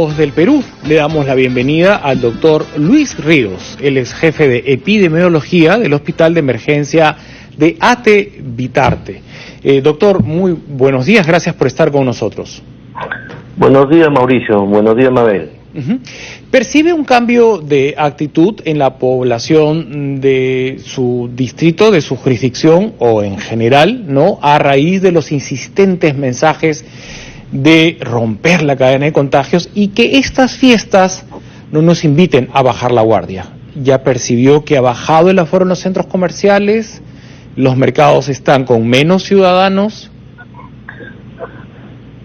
Del Perú, le damos la bienvenida al doctor Luis Ríos. Él es jefe de epidemiología del Hospital de Emergencia de Ate Bitarte. Doctor, muy buenos días, gracias por estar con nosotros. Buenos días, Mauricio. Buenos días, Mabel. ¿Percibe un cambio de actitud en la población de su distrito, de su jurisdicción o en general, ¿no? A raíz de los insistentes mensajes de romper la cadena de contagios y que estas fiestas no nos inviten a bajar la guardia? ¿Ya percibió que ha bajado el aforo en los centros comerciales? ¿Los mercados están con menos ciudadanos?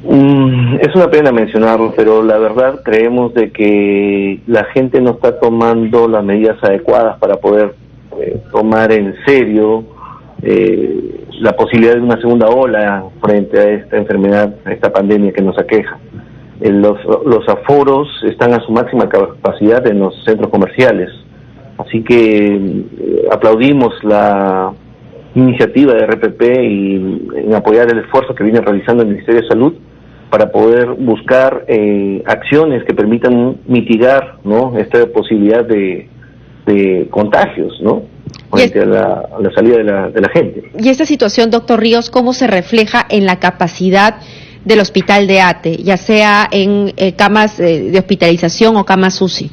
Es una pena mencionarlo, pero la verdad creemos de que la gente no está tomando las medidas adecuadas para poder tomar en serio la posibilidad de una segunda ola frente a esta enfermedad, a esta pandemia que nos aqueja. Los aforos están a su máxima capacidad en los centros comerciales, así que aplaudimos la iniciativa de RPP y en apoyar el esfuerzo que viene realizando el Ministerio de Salud para poder buscar acciones que permitan mitigar, ¿no?, esta posibilidad de contagios, ¿no?, frente a la salida de la gente. Y esta situación, doctor Ríos, ¿cómo se refleja en la capacidad del hospital de Ate, ya sea en camas de hospitalización o camas UCI?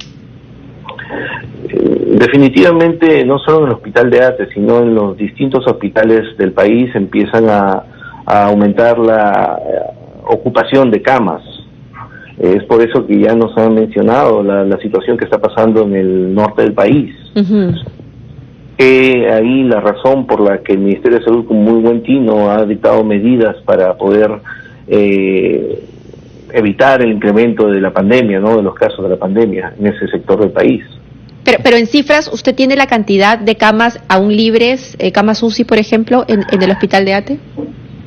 Definitivamente, no solo en el hospital de Ate, sino en los distintos hospitales del país empiezan a aumentar la ocupación de camas. Es por eso que ya nos han mencionado la situación que está pasando en el norte del país. Ahí la razón por la que el Ministerio de Salud, con muy buen tino, ha dictado medidas para poder evitar el incremento de la pandemia, ¿no?, de los casos de la pandemia en ese sector del país. Pero en cifras, ¿usted tiene la cantidad de camas aún libres, camas UCI, por ejemplo, en el hospital de Ate?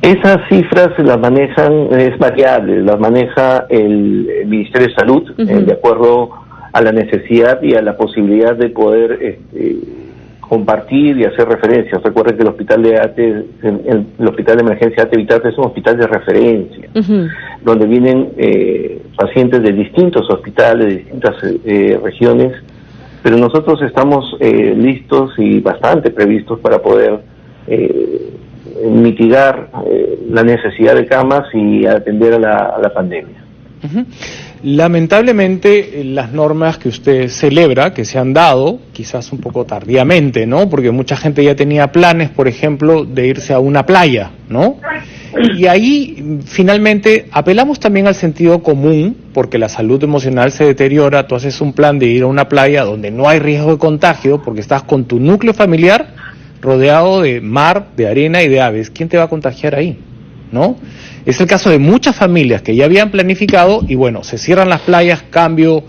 Esas cifras las manejan, es variable, las maneja el Ministerio de Salud, de acuerdo a la necesidad y a la posibilidad de poder compartir y hacer referencias. Recuerden que el hospital de Ate, el hospital de emergencia Ate Bitarte es un hospital de referencia, donde vienen pacientes de distintos hospitales, de distintas regiones, pero nosotros estamos listos y bastante previstos para poder mitigar la necesidad de camas y atender a la pandemia. Lamentablemente, las normas que usted celebra, que se han dado, quizás un poco tardíamente, ¿no?, porque mucha gente ya tenía planes, por ejemplo, de irse a una playa, ¿no?, y ahí finalmente apelamos también al sentido común, porque la salud emocional se deteriora. Tú haces un plan de ir a una playa donde no hay riesgo de contagio, porque estás con tu núcleo familiar rodeado de mar, de arena y de aves. ¿Quién te va a contagiar ahí?, ¿no? Es el caso de muchas familias que ya habían planificado y bueno, se cierran las playas, cambio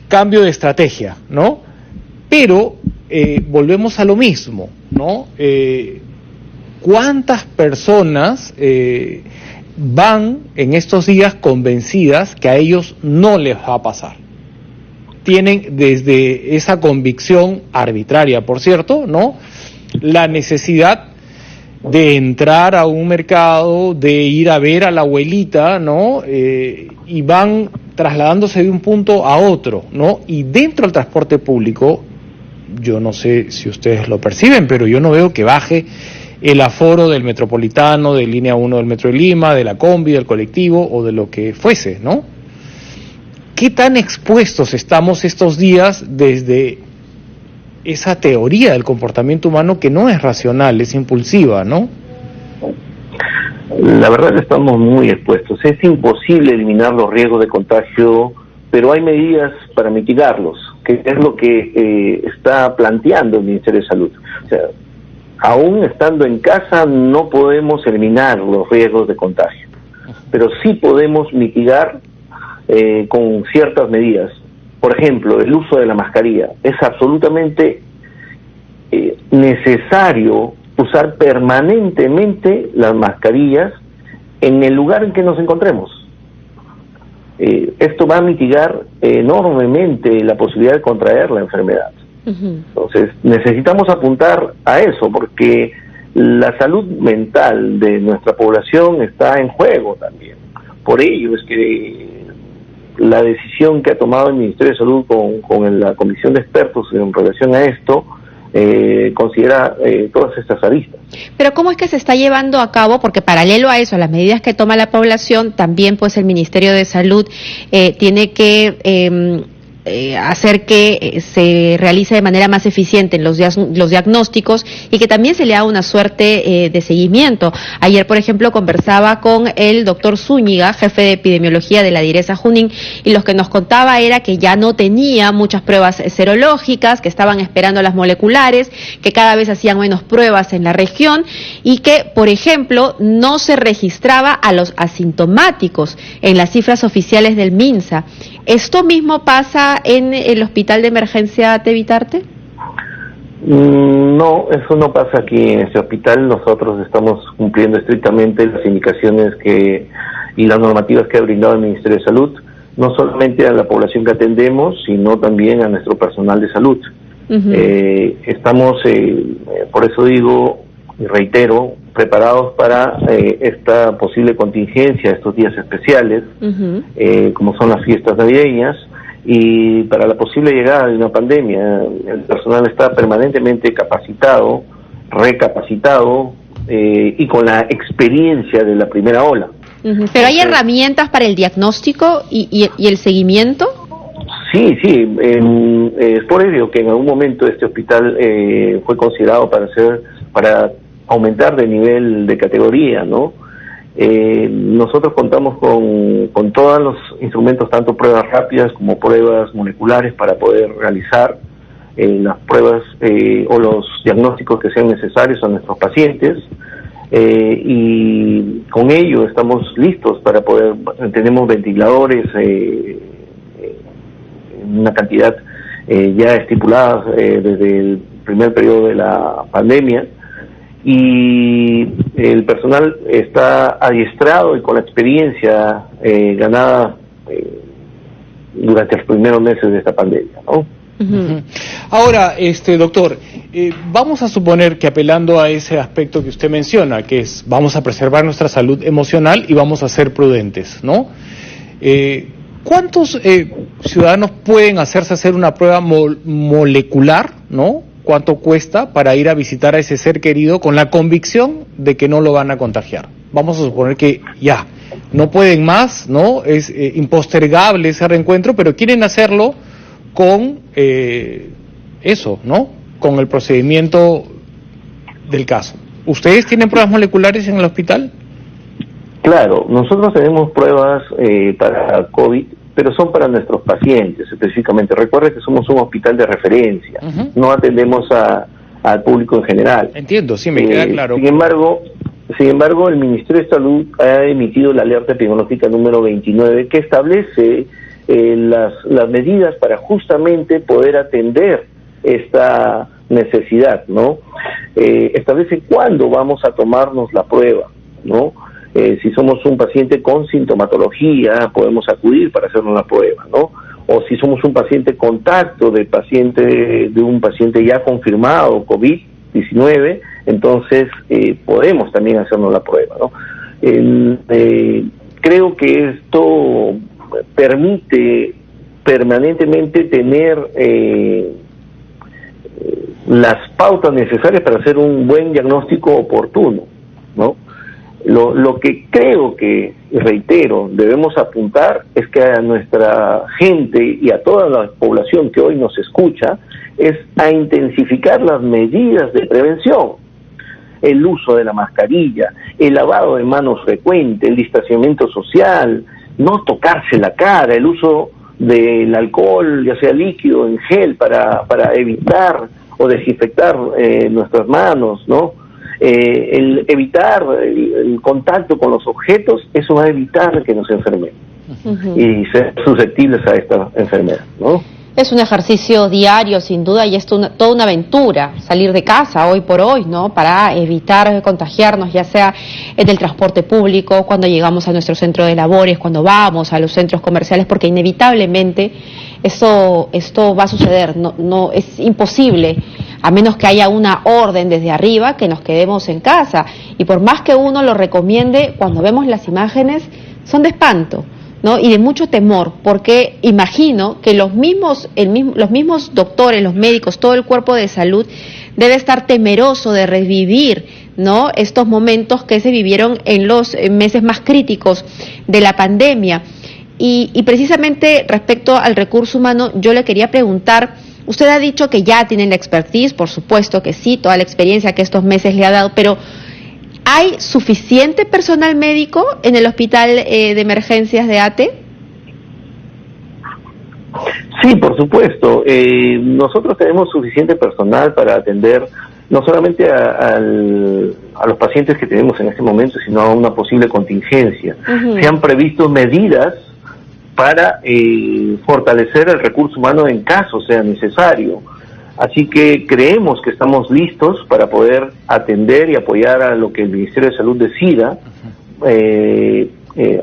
de estrategia, ¿no? Pero volvemos a lo mismo, ¿no? ¿Cuántas personas van en estos días convencidas que a ellos no les va a pasar? Tienen desde esa convicción arbitraria, por cierto, ¿no?, la necesidad de entrar a un mercado, de ir a ver a la abuelita, ¿no?, y van trasladándose de un punto a otro, ¿no? Y dentro del transporte público, yo no sé si ustedes lo perciben, pero yo no veo que baje el aforo del metropolitano, de línea 1 del Metro de Lima, de la combi, del colectivo o de lo que fuese, ¿no? ¿Qué tan expuestos estamos estos días desde esa teoría del comportamiento humano que no es racional, es impulsiva, ¿no? La verdad que estamos muy expuestos. Es imposible eliminar los riesgos de contagio, pero hay medidas para mitigarlos, que es lo que está planteando el Ministerio de Salud. O sea, aún estando en casa no podemos eliminar los riesgos de contagio, pero sí podemos mitigar con ciertas medidas. Por ejemplo, el uso de la mascarilla. Es absolutamente necesario usar permanentemente las mascarillas en el lugar en que nos encontremos. Esto va a mitigar enormemente la posibilidad de contraer la enfermedad. Entonces, necesitamos apuntar a eso, porque la salud mental de nuestra población está en juego también. Por ello es que la decisión que ha tomado el Ministerio de Salud con la Comisión de Expertos en relación a esto considera todas estas aristas. Pero ¿cómo es que se está llevando a cabo? Porque paralelo a eso, a las medidas que toma la población, también pues el Ministerio de Salud tiene que hacer que se realice de manera más eficiente los diagnósticos y que también se le haga una suerte de seguimiento. Ayer, por ejemplo, conversaba con el doctor Zúñiga, jefe de epidemiología de la Direza Junín, y lo que nos contaba era que ya no tenía muchas pruebas serológicas, que estaban esperando las moleculares, que cada vez hacían menos pruebas en la región y que, por ejemplo, no se registraba a los asintomáticos en las cifras oficiales del MINSA. ¿Esto mismo pasa en el Hospital de Emergencia Tevitarte? No, eso no pasa aquí en este hospital. Nosotros estamos cumpliendo estrictamente las indicaciones y las normativas que ha brindado el Ministerio de Salud, no solamente a la población que atendemos, sino también a nuestro personal de salud. Estamos, por eso digo y reitero, preparados para esta posible contingencia, estos días especiales, como son las fiestas navideñas, y para la posible llegada de una pandemia. El personal está permanentemente capacitado, recapacitado y con la experiencia de la primera ola. ¿Pero hay herramientas para el diagnóstico y el seguimiento? Sí, es por ello que en algún momento este hospital fue considerado para aumentar de nivel de categoría, ¿no? Nosotros contamos con todos los instrumentos, tanto pruebas rápidas como pruebas moleculares, para poder realizar las pruebas o los diagnósticos que sean necesarios a nuestros pacientes, y con ello estamos listos para poder, tenemos ventiladores una cantidad ya estipulada desde el primer periodo de la pandemia, y el personal está adiestrado y con la experiencia ganada durante los primeros meses de esta pandemia, ¿no? Ahora, doctor, vamos a suponer que, apelando a ese aspecto que usted menciona, que es vamos a preservar nuestra salud emocional y vamos a ser prudentes, ¿no? ¿Cuántos ciudadanos pueden hacer una prueba molecular, ¿no? ¿Cuánto cuesta para ir a visitar a ese ser querido con la convicción de que no lo van a contagiar? Vamos a suponer que ya no pueden más, ¿no? Es impostergable ese reencuentro, pero quieren hacerlo con eso, ¿no? Con el procedimiento del caso. ¿Ustedes tienen pruebas moleculares en el hospital? Claro, nosotros tenemos pruebas para COVID, pero son para nuestros pacientes específicamente. Recuerde que somos un hospital de referencia, no atendemos al público en general. Entiendo, sí, me queda claro. Sin embargo, el Ministerio de Salud ha emitido la alerta epidemiológica número 29, que establece las medidas para justamente poder atender esta necesidad, ¿no? Establece cuándo vamos a tomarnos la prueba, ¿no? Si somos un paciente con sintomatología, podemos acudir para hacernos la prueba, ¿no? O si somos un paciente contacto de un paciente ya confirmado COVID-19, entonces podemos también hacernos la prueba, ¿no? Creo que esto permite permanentemente tener las pautas necesarias para hacer un buen diagnóstico oportuno, ¿no? Lo que creo que, reitero, debemos apuntar es que a nuestra gente y a toda la población que hoy nos escucha es a intensificar las medidas de prevención. El uso de la mascarilla, el lavado de manos frecuente, el distanciamiento social, no tocarse la cara, el uso del alcohol, ya sea líquido, en gel, para evitar o desinfectar nuestras manos, ¿no? El evitar el contacto con los objetos, eso va a evitar que nos enfermemos y ser susceptibles a esta enfermedad, ¿no? Es un ejercicio diario, sin duda, y es toda una aventura salir de casa hoy por hoy, ¿no? Para evitar contagiarnos, ya sea en el transporte público, cuando llegamos a nuestro centro de labores, cuando vamos a los centros comerciales, porque inevitablemente esto va a suceder, no es imposible, a menos que haya una orden desde arriba, que nos quedemos en casa. Y por más que uno lo recomiende, cuando vemos las imágenes, son de espanto, ¿no? Y de mucho temor, porque imagino que los mismos doctores, los médicos, todo el cuerpo de salud debe estar temeroso de revivir, ¿no?, estos momentos que se vivieron en los meses más críticos de la pandemia. Y precisamente respecto al recurso humano, yo le quería preguntar, usted ha dicho que ya tienen la expertise, por supuesto que sí, toda la experiencia que estos meses le ha dado, pero ¿hay suficiente personal médico en el hospital de emergencias de ATE? Sí, por supuesto. Nosotros tenemos suficiente personal para atender no solamente a los pacientes que tenemos en este momento, sino a una posible contingencia. Se han previsto medidas para fortalecer el recurso humano en caso sea necesario. Así que creemos que estamos listos para poder atender y apoyar a lo que el Ministerio de Salud decida.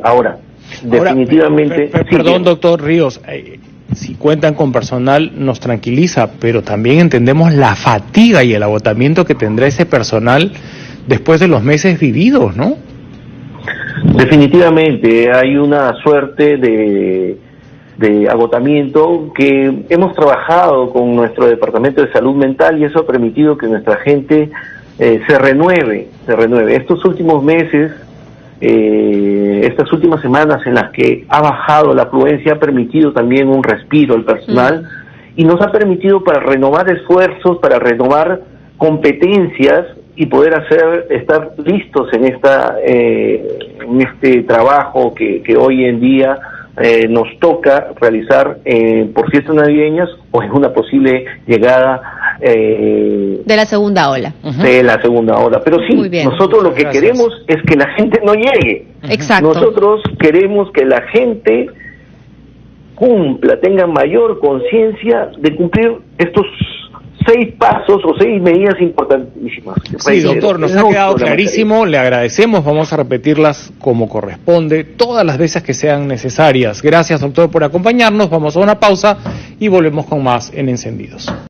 Ahora, definitivamente... Perdón, doctor Ríos, si cuentan con personal nos tranquiliza, pero también entendemos la fatiga y el agotamiento que tendrá ese personal después de los meses vividos, ¿no? Definitivamente, hay una suerte de agotamiento que hemos trabajado con nuestro Departamento de Salud Mental y eso ha permitido que nuestra gente se renueve. Estos últimos meses, estas últimas semanas en las que ha bajado la afluencia ha permitido también un respiro al personal y nos ha permitido para renovar esfuerzos, para renovar competencias y poder estar listos en este trabajo que hoy en día nos toca realizar por fiestas navideñas o en una posible llegada de la segunda ola. De la segunda ola. Pero sí, nosotros lo que queremos es que la gente no llegue. Exacto. Nosotros queremos que la gente cumpla, tenga mayor conciencia de cumplir estos 6 pasos o 6 medidas importantísimas. Sí, doctor, nos ha quedado clarísimo, le agradecemos, vamos a repetirlas como corresponde, todas las veces que sean necesarias. Gracias, doctor, por acompañarnos, vamos a una pausa y volvemos con más en Encendidos.